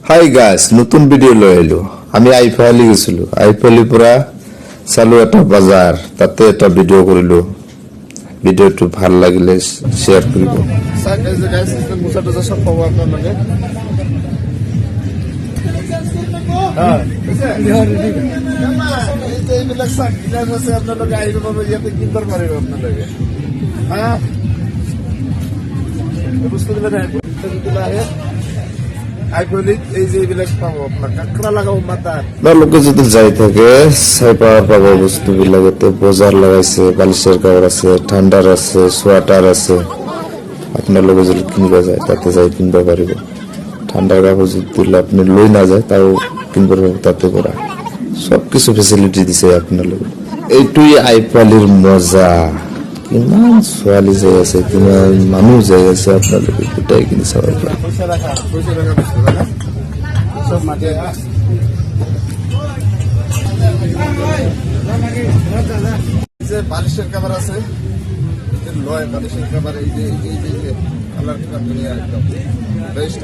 Hi guys, নতুন video লৈ এলো। আমি আইফালি গেছিলো। আইফালি পৰা চালু এটা বাজাৰ, তাতে এটা ভিডিও কৰিলো। ভিডিওটো ভাল লাগিলে শেয়ার কৰিব। লোকে যদি যাই থাকে চাই পাব বস্তু বিলাকতে বজাৰ লাগাইছে, বালিশের কাপড় আছে, ঠান্ডার আছে, সোয়াটার আছে। আপনার যদি কিনবা যায় তাতে যাই কিনবা পারিব। ঠান্ডার কাপড় যদি আপনি লই না যায় তাও কিনবা পারব। তাতে করা সবকিছু ফেসিলিটি দিছে আপনার লোক। এইটুই আইফালির মজা। কিমান ছোৱালী যাই আছে, কিমান মানুহ যাই আছে, আপোনালোকে গোটাই কিনি চাব পাৰে। বালিশের কাপড় আছে, লয় বালিশের কাপড়, এই যে কালার একদম বেস্ট।